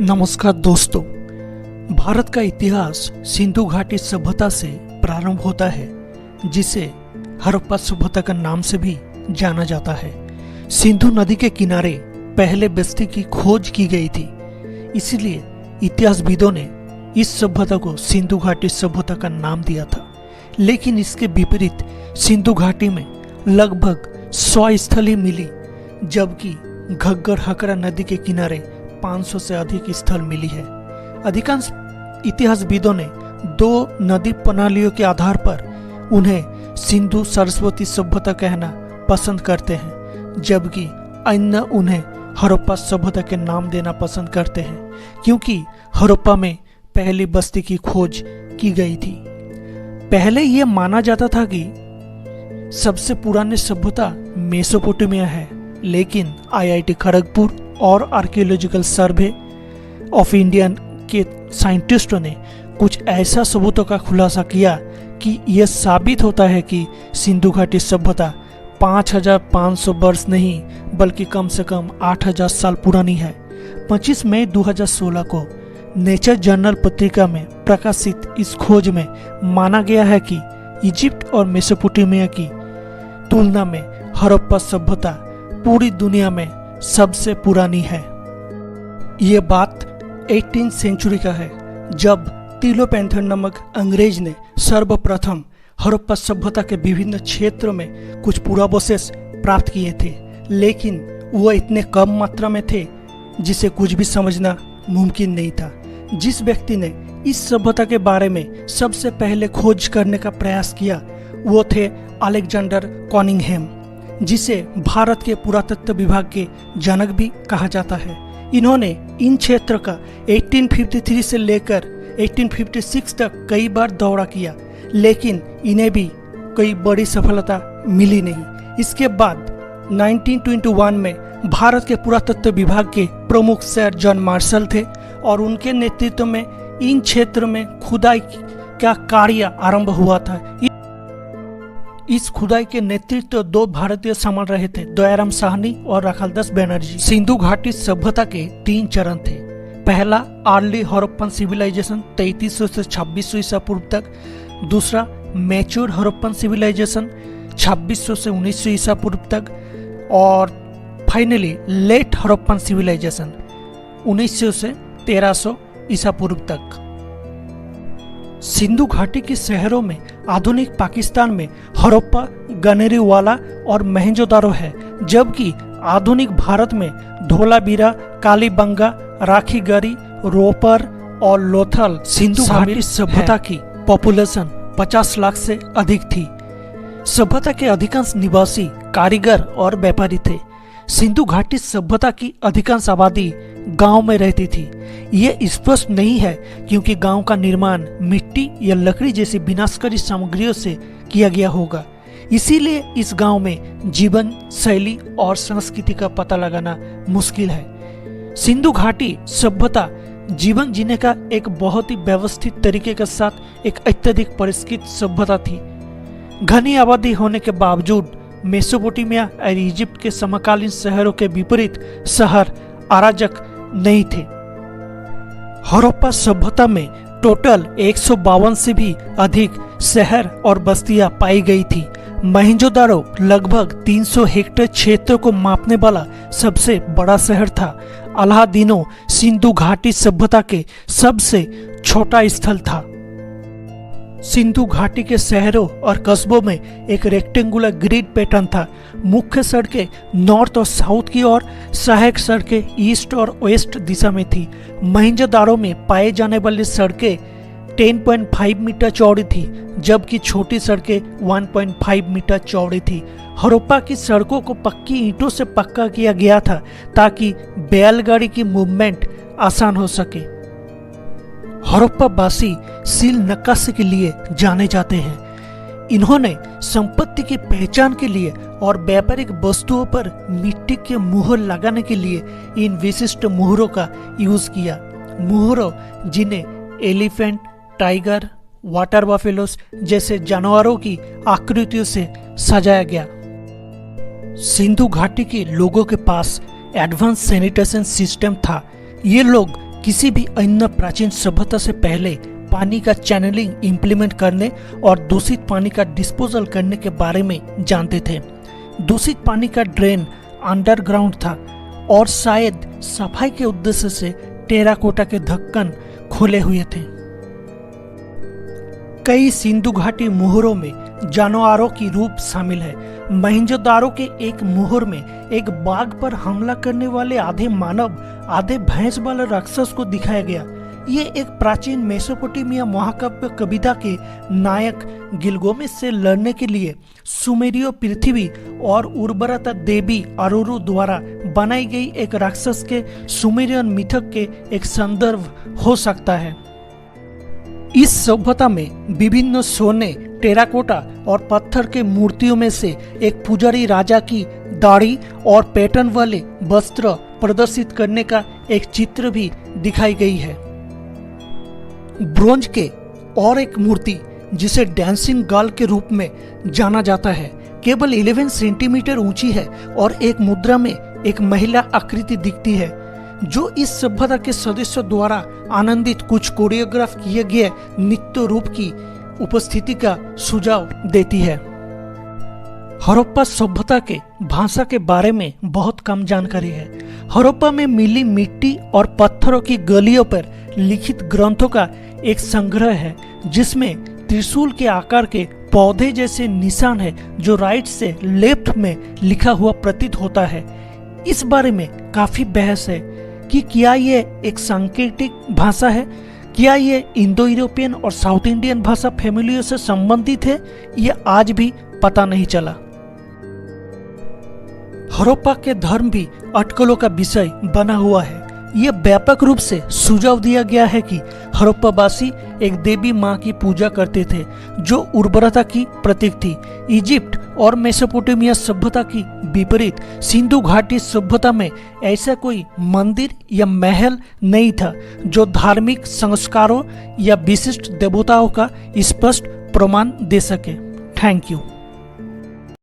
नमस्कार दोस्तों। भारत का इतिहास सिंधु घाटी सभ्यता से प्रारंभ होता है, जिसे हड़प्पा सभ्यता का नाम से भी जाना जाता है। सिंधु नदी के किनारे पहले बस्ती की खोज की गई थी, इसलिए इतिहासविदों ने इस सभ्यता को सिंधु घाटी सभ्यता का नाम दिया था। लेकिन इसके विपरीत सिंधु घाटी में लगभग 100 स्थल ही मिली, जबकि घग्गर हकरा नदी के किनारे 500 से अधिक स्थल मिली है। अधिकांश इतिहासविदों ने दो नदी प्रणालियों के आधार पर उन्हें सिंधु सरस्वती सभ्यता कहना पसंद करते हैं, जबकि अन्य उन्हें हड़प्पा सभ्यता के नाम देना पसंद करते हैं, क्योंकि हड़प्पा में पहली बस्ती की खोज की गई थी। पहले यह माना जाता था कि सबसे पुरानी सभ्यता मेसोपोटामिया है, लेकिन आईआईटी खड़गपुर और आर्कियोलॉजिकल सर्वे ऑफ इंडिया के साइंटिस्टों ने कुछ ऐसा सबूतों का खुलासा किया कि यह साबित होता है कि सिंधु घाटी सभ्यता 5500 वर्ष नहीं बल्कि कम से कम 8000 साल पुरानी है। 25 मई 2016 को नेचर जर्नल पत्रिका में प्रकाशित इस खोज में माना गया है कि इजिप्ट और मेसोपोटामिया की तुलना में हड़प्पा सभ्यता पूरी दुनिया में सबसे पुरानी है। ये बात 18वीं सेंचुरी का है, जब तिलोपेंथर नामक अंग्रेज ने सर्वप्रथम हड़प्पा सभ्यता के विभिन्न क्षेत्रों में कुछ पुरावशेष प्राप्त किए थे, लेकिन वो इतने कम मात्रा में थे जिसे कुछ भी समझना मुमकिन नहीं था। जिस व्यक्ति ने इस सभ्यता के बारे में सबसे पहले खोज करने का प्रयास किया वो थे अलेक्जेंडर कनिंघम, जिसे भारत के पुरातत्व विभाग के जनक भी कहा जाता है। इन्होंने इन क्षेत्र का 1853 से लेकर 1856 तक कई बार दौरा किया, लेकिन इन्हें भी कोई बड़ी सफलता मिली नहीं। इसके बाद 1921 में भारत के पुरातत्व विभाग के प्रमुख सर जॉन मार्शल थे और उनके नेतृत्व में इन क्षेत्र में खुदाई का कार्य आरंभ हुआ था। इस खुदाई के नेतृत्व दो भारतीय संभाल रहे थे, दयाराम साहनी और राखालदास बनर्जी। सिंधु घाटी सभ्यता के 3 चरण थे। पहला अर्ली हड़प्पन सिविलाइजेशन 3300 से 2600 ईसा पूर्व तक, दूसरा मैच्योर हड़प्पन सिविलाइजेशन 2600 से 1900 ईसा पूर्व तक, और फाइनली लेट हड़प्पन सिविलाइजेशन 1900 से 1300 ईसा पूर्व तक। सिंधु घाटी के शहरों में आधुनिक पाकिस्तान में हड़प्पा, गनेरीवाला और मोहनजोदारो है, जबकि आधुनिक भारत में धोलावीरा, कालीबंगा, राखीगढ़ी, रोपर और लोथल। सिंधु घाटी सभ्यता की पॉपुलेशन 50 लाख से अधिक थी। सभ्यता के अधिकांश निवासी कारीगर और व्यापारी थे। सिंधु घाटी सभ्यता की अधिकांश आबादी गांव में रहती थी। यह स्पष्ट नहीं है क्योंकि गांव का निर्माण मिट्टी या लकड़ी जैसी विनाशकारी सामग्रियों से किया गया होगा, इसीलिए इस गांव में जीवन शैली और संस्कृति का पता लगाना मुश्किल है। सिंधु घाटी सभ्यता जीवन जीने का एक बहुत ही व्यवस्थित तरीके के साथ एक अत्यधिक परिष्कृत सभ्यता थी। घनी आबादी होने के बावजूद मेसोपोटामिया और इजिप्ट के समकालीन शहरों के विपरीत शहर अराजक नहीं थे। हड़प्पा सभ्यता में टोटल 152 से भी अधिक शहर और बस्तियां पाई गई थी। मोहनजोदारो लगभग 300 हेक्टेयर क्षेत्र को मापने वाला सबसे बड़ा शहर था। अलाहादीनो सिंधु घाटी सभ्यता के सबसे छोटा स्थल था। सिंधु घाटी के शहरों और कस्बों में एक रेक्टेंगुलर ग्रिड पैटर्न था। मुख्य सड़कें नॉर्थ और साउथ की ओर, सहायक सड़कें ईस्ट और वेस्ट दिशा में थी। मोहनजोदारो में पाए जाने वाली सड़कें 10.5 मीटर चौड़ी थी, जबकि छोटी सड़कें 1.5 मीटर चौड़ी थी। हड़प्पा की सड़कों को पक्की ईंटों से पक्का किया गया था ताकि बैलगाड़ी की मूवमेंट आसान हो सके। हड़प्पा वासी सील नक्काशी के लिए जाने जाते हैं। इन्होंने संपत्ति की पहचान के लिए और व्यापारिक वस्तुओं पर मिट्टी के मुहर लगाने के लिए इन विशिष्ट मुहरों का यूज किया। मुहरों जिन्हें एलिफेंट, टाइगर, वाटर बफेलोस जैसे जानवरों की आकृतियों से सजाया गया। सिंधु घाटी के लोगों के पास एडवांस सैनिटेशन सिस्टम था। ये लोग किसी भी अन्य प्राचीन सभ्यता से पहले पानी का चैनलिंग इंप्लीमेंट करने और दूषित पानी का डिस्पोजल करने के बारे में जानते थे। दूषित पानी का ड्रेन अंडरग्राउंड था और शायद सफाई के उद्देश्य से टेराकोटा के ढक्कन खोले हुए थे। कई सिंधु घाटी मुहरों में जानवरों की रूप शामिल है। मोहनजोदारो के एक मुहर में एक बाघ पर हमला करने वाले आधे मानव आधे भैंस वाले राक्षस को दिखाया गया। ये एक प्राचीन मेसोपोटामिया महाकाव्य कविता के नायक गिलगामेश से लड़ने के लिए सुमेरिय पृथ्वी और उर्वरता देवी अरुरु द्वारा बनाई गई एक राक्षस के सुमेरियन मिथक के एक संदर्भ हो सकता है। इस सभ्यता में विभिन्न सोने, टेराकोटा और पत्थर के मूर्तियों में से एक पुजारी राजा की दाढ़ी और पैटर्न वाले वस्त्र प्रदर्शित करने का एक चित्र भी दिखाई गई है। ब्रोंज के और एक मूर्ति जिसे डांसिंग गर्ल के रूप में जाना जाता है केवल 11 सेंटीमीटर ऊंची है और एक मुद्रा में एक महिला आकृति दिखती है जो इस सभ्यता के सदस्यों द्वारा आनंदित कुछ कोरियोग्राफ किए गए नृत्य रूप की उपस्थिति का सुझाव देती है। हड़प्पा सभ्यता के भाषा के बारे में बहुत कम जानकारी है। हड़प्पा में मिली मिट्टी और पत्थरों की गलियों पर लिखित ग्रंथों का एक संग्रह है जिसमें त्रिशूल के आकार के पौधे जैसे निशान है जो राइट से लेफ्ट में लिखा हुआ प्रतीत होता है। इस बारे में काफी बहस है कि क्या ये एक सांकेतिक भाषा है, क्या ये इंडो यूरोपियन और साउथ इंडियन भाषा फैमिलियों से संबंधित है, ये आज भी पता नहीं चला। हड़प्पा के धर्म भी अटकलों का विषय बना हुआ है। यह व्यापक रूप से सुझाव दिया गया है कि हड़प्पावासी एक देवी मां की पूजा करते थे जो उर्वरता की प्रतीक थी। इजिप्ट और मेसोपोटामिया सभ्यता की विपरीत सिंधु घाटी सभ्यता में ऐसा कोई मंदिर या महल नहीं था जो धार्मिक संस्कारों या विशिष्ट देवताओं का स्पष्ट प्रमाण दे सके। Thank you.